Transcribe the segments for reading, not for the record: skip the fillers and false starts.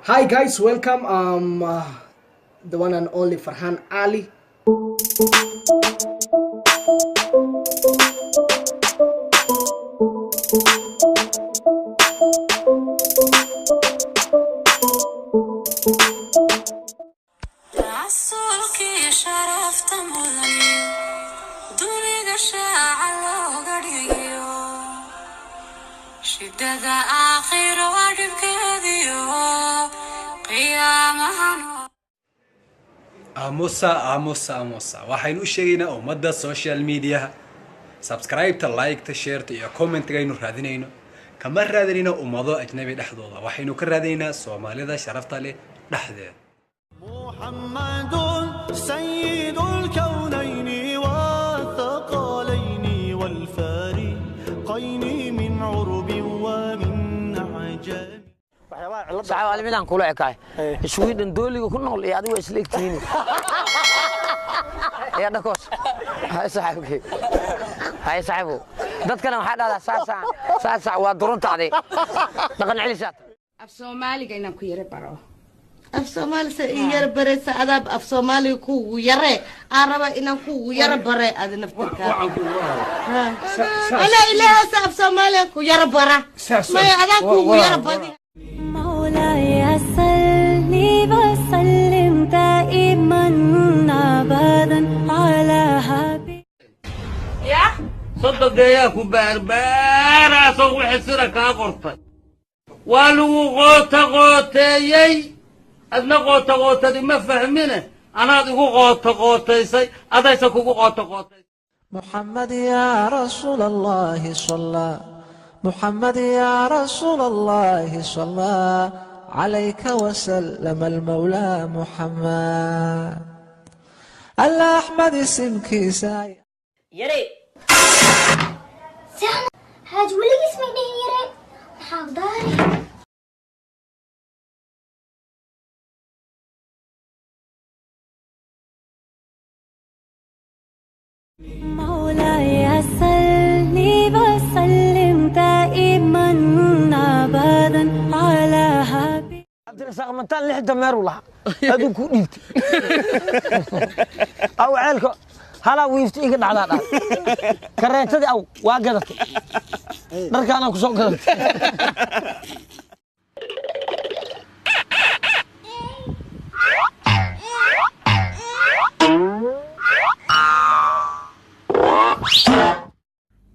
Hi guys, welcome. The one and only Farhan Ali. aamusa waxaynu u sheegaynaa ummadda social media subscribe ta like ta share ta iyo comment aynu raadinayno kama raadinayno ummado ajnabi dhexdooda waxaynu ka raadinaynaa Soomaalida sharafta leh dhexdeeda محمد سيد الكونين والثقلين والفارقين من عرب ومن عجم صعب على ميلان كله عكاي سويدن دولي كنا نقول يا أدوي سلكتيني يا دكوس هاي صاحبك هاي صاحبه دتكنا واحد هذا ساعة ودرون تعدي نقن علي سات أفسومالي كنا كيرة برا أفسومالي سير برا سعداب أفسومالي كو يرى عربة إن كو يرى برا هذا نفتك أنا إله أفسومالي كو يرى برا ما أنا كو يرى برا مولاي صلي وسلم دائما أبدا على حبيبي يا صدق يا كبار بارا صوح سرك قرطي ولو غوتي أدنى غوتي ما فهمنا أنا أدقو غوتي أدايس كوكو غوتي محمد يا رسول الله صلى محمد يا رسول الله صلى عليك وسلم المولى محمد الأحمد اسمك ساي يري هاج ولي اسمي ده يري حاضري مولاي صلي وسلم دائما أبدا على حبيبي عبد الرزاق منتان لح دمر والله هذو كوديت أو عيلك هلا ويفتي يقعد على هذا كريتدي أو واجدت دركانا كسوق قدرت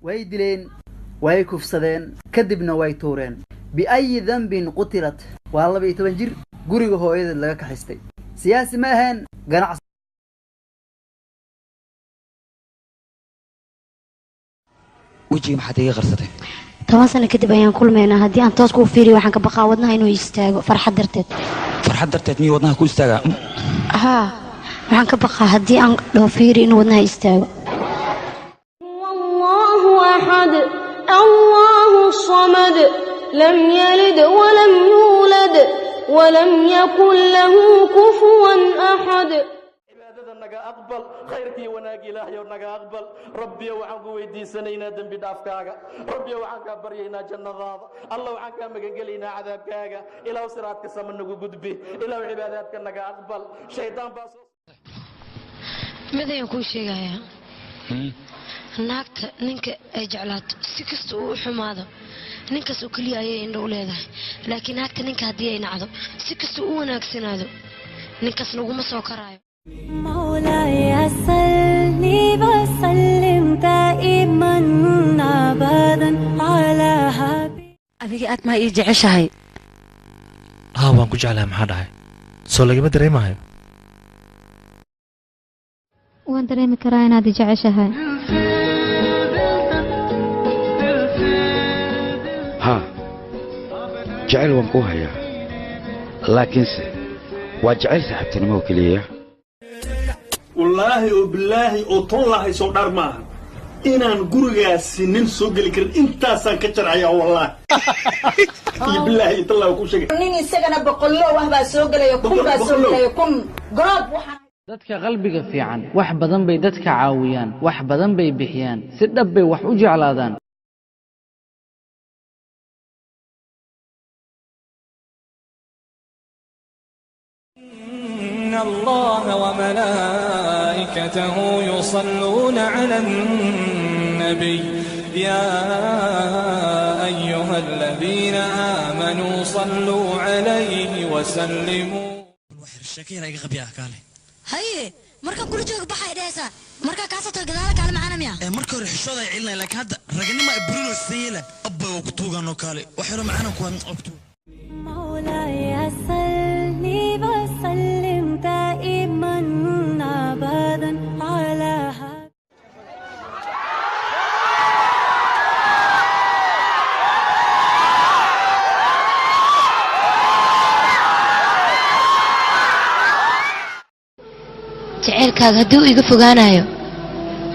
way dileen way kufsadeen kadibna way tuureen bi'ay dhanbin qutilat waa 12 jir guriga hooyadeed laga kaxistay siyaasi ma ahaan ganacsi وجهي ما حد يغرسته تواصلنا كدب ayaan kulmeena hadii aan toos ku fiiriyo waxaan ka baqaa wadnaha inuu istaago farxad darteed mii wadnaha ku istaaga waxaan ka baqaa hadii aan dhoo fiiriyo inuu wadnaha istaago أحد الله الصمد لم يلد ولم يولد ولم يكن له كفوا أحد عبادة نجا أقبل خيرك وناجي إلهي ونجا أقبل ربي وعنك ويدي سنينا دم بدافكاga ربي وعنك برينا جنة ضاض الله وعنك مجنجلينا عذاب كاga إلى وصرات كسم النجو قدبي إلى عبادات نجا أقبل شيطان باص ماذا يكون شيء يا naagta ninka ay jeclaato si kasta uu xumaado ninkaas oo kaliya ay indho u leedahay laakiin naagta ninka hadii ay nacdo si kasta uu wanaagsanaado ninkaas laguma soo karaayo مولاي صلي وسلم دائما أبدا على حبيبي adiga aad ma ii jeceshahay waan ku jeclahay maxaa dhahay soo lagama dareemayo waan dareemi karaa inaad i jeceshahay جعل وانكوها يا لكن وجعل سحبتني موكلية والله وبالله وطلع يسوق دار معها إن نقولها سنين سوق اللي كرت أنت سانكتر عيا والله بالله يطلع وكل شيء نيني سجنا بقول له وهبا سوق له يكون بسوق له يكون قراب dadka qalbiga fiican wax badan bay dadka caawiyaan wax badan bay bixiyaan si dhab bay wax u jeclaadaan الله وملائكته يصلون على النبي يا أيها الذين آمنوا صلوا عليه وسلموا الشاكين هاي غبيها كالي هاي مركا كل جوج بحاي ديسا مركا كاسة قدالك على معانا ميا مركا رحشوضة يعيلنا لك هذا رجعني ما إبرينو السيلة أبا وقتوغا نوكالي وحيرو معانا كوان أبتو مولاي صلي وسلم دائما أبدا على jaceylkaaga hadduu iga fogaanayo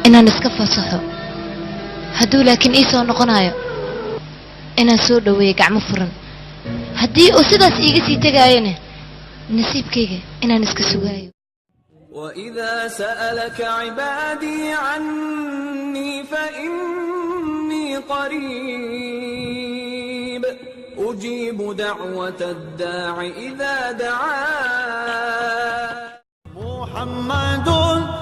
inaan iska fasaxo hadduu laakiin ii soo noqonayo inaan soo dhaweeyo gacmo furan haddii uu sidaas iiga sii tegaayona nasiibkayga inaan iska sugaayo وإذا سألك عبادي عني فإني قريب أجيب دعوة الداع إذا دعان محمد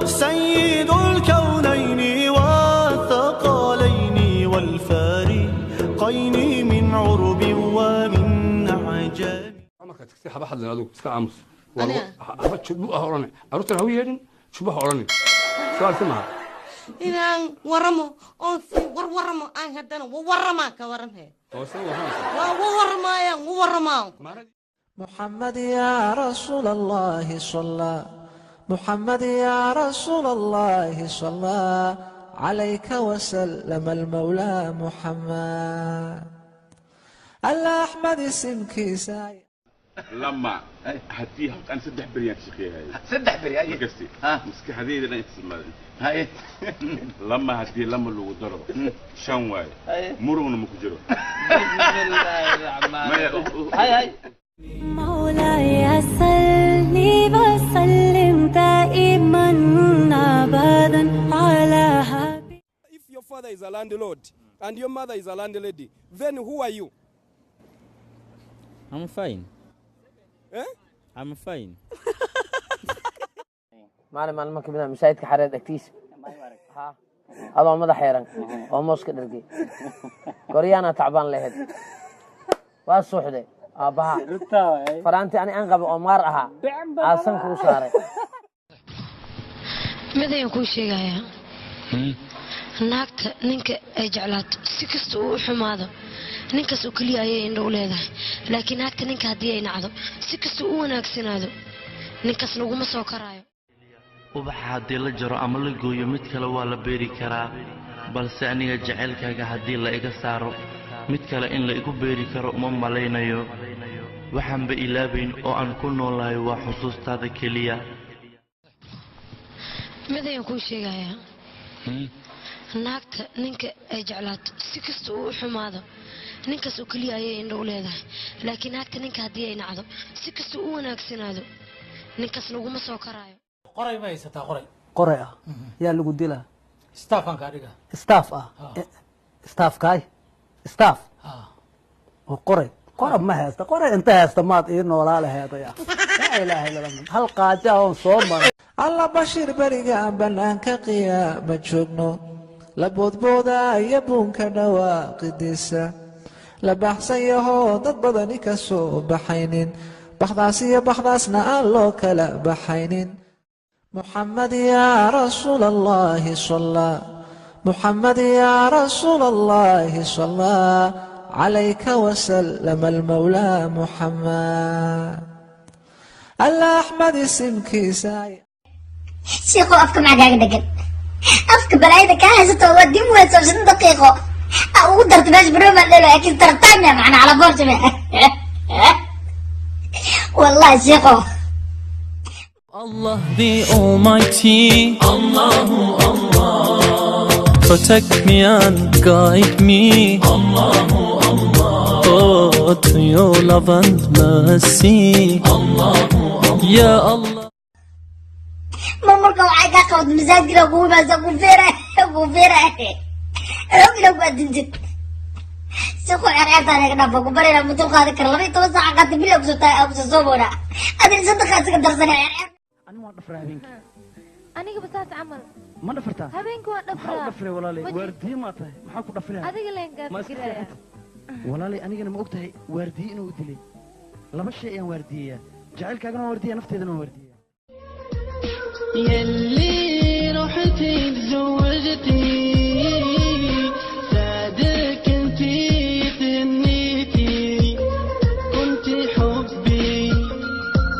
سيد الكونين والثقلين والفارقين من عرب ومن عجم. عمرك تكتي حبا حد لنا دوك عمس والله حبا شبوها هوراني عروت الهوية دين شبوها هوراني سؤال سمها إنان ورمو أنسي ورمو أن هدنا ورما كورمه ورما يا ورما محمد يا رسول الله صلى محمد يا رسول الله صلى عليك وسلم المولى محمد الأحمد اسمك ساي لما هديها أنا 6 بريان شيخي هاي 6 بريان قصدي مسك حديد أنا اسمه هاي لما هدي لما اللي ضرب شان واي مرون مكجرو بسم الله الرحمن الرحيم هاي مولاي صلي وسلم دائما أبدا على حبيبي. If your father is a landlord and your mother is a landlady, then who are you? I'm fine. Eh? I'm fine. maalin maalmo kamid ah masaajidka xareed agtiisa adoo madax xeeran oo mooska dhargay goryaana tacbaan lahayd waa suuxday aabbaha faraanti ani aan qabo oo maar ahaa aasan kuu saaray mid ayaan kuu sheegayaa naagta ninka ay jeclaato si kasta uu u xumaado ninkaas oo keliya ayay indho u leedahay laakiin naagta ninka haddii ay nacdo si kasta u wanaagsanaado ninkaas naguma soo karaayo ubaxa haddii la jaro ama la gooyo mid kale waa la beeri karaa balse aniga jacaylkaaga haddii la iga saaro mid kale in la igu beeri karo uma malaynayo waxaanba ilaabayn oo aan ku noolahay waa xusuustaada keliya mid ayaan kuu sheegayaa naagta ninka ay jeclaato si kasta uu u xumaado ninkaas oo keliya ayay indho u leedahay laakiin naagta ninka haddii ay nacdo si kasta u wanaagsanaado ninkaas naguma soo karaayo qoray ma haysataa qoray qoray ah yaa lagu dilaa staffan ka dhiga staff ah staff kaay staff oo qoray qorab ma haysta qoray inta haysta maad ii noolaa lahaydaya la ilaaha illa allah hal qaaja oo soo maray alla bashir bariga banaanka qiyaama joogno la boodbooda iyo buunka dhawaaqidiisa la baxsan yahoo dad badani ka soo baxaynin baxdaas iyo baxdaasna aan loo kala baxaynin محمد يا رسول الله صلى محمد يا رسول الله صلى عليك وسلم المولى محمد الأحمد اسمك ساي شيخو أفك معك دقل أفك بلايدا كاهزة ودي مويت 20 دقيقة أو درت باش بروما الليلة أكيد ترتانا معنا على بورج والله شيخو Allah the Almighty, Allahu Allah, protect me and guide me, Allahu Allah, oh to your love and mercy, Allahu Allah, Ya Allah. ماما وعيك أخذ مزاج لو قول ما زقوا فيره لو قدمت سوق عرعت أنا كنا فوق بري لما تلقى ذكر لما توسع قد بيلو بسوتا أو بسوبونا أدري صدق خاصك درسنا أنا ما أدفر هبينك aniga basaas camal ما دفرتها habeenkii waan maxaa u dhafraa dhafray walaalay waardiye ma tahay maxaa ku dhafray adiga leen gaa fikiraya walaalay anigana ma ogtahay waardiye inuu dilay laba shay ayaan waardiyeyaa jacaylkaagana waan waardiyaa nafteedana waan waardiyaa يلي روحتي تزوجتي صادق انتي تنيتي كنت حبي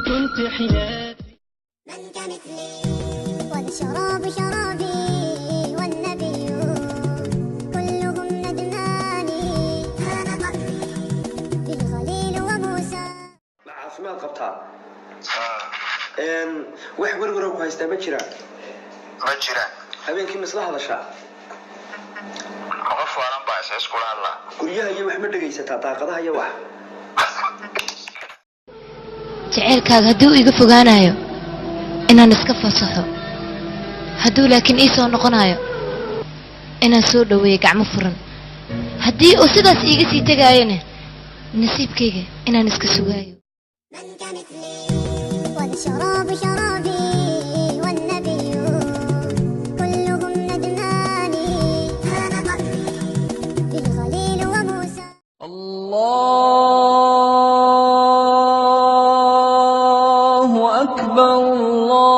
كنت حياتي من كمثلي والشراب شرابي والنبي كلهم ندماني أنا قلبي بالخليل وموسى مع عاصمات قبطان wax warwar ku haystaa ma jiraan habeenkii misla hadashaa qof waalan baa isaas kula hadlaa guryaha iyo wax ma dhegaysataa daaqadaha iyo wax jaceylkaaga haddii uu iga fogaanayo inaan iska fasaxo hadduu laakiin ii soo noqonayo inaan soo dhoweeyo gacmo furan haddii uu sidaas iiga sii tegaayona nasiibkayga inaan iska sugaayo والشراب شرابي والنبي كلهم ندماني أنا قلبي بالخليل وموسى الله أكبر الله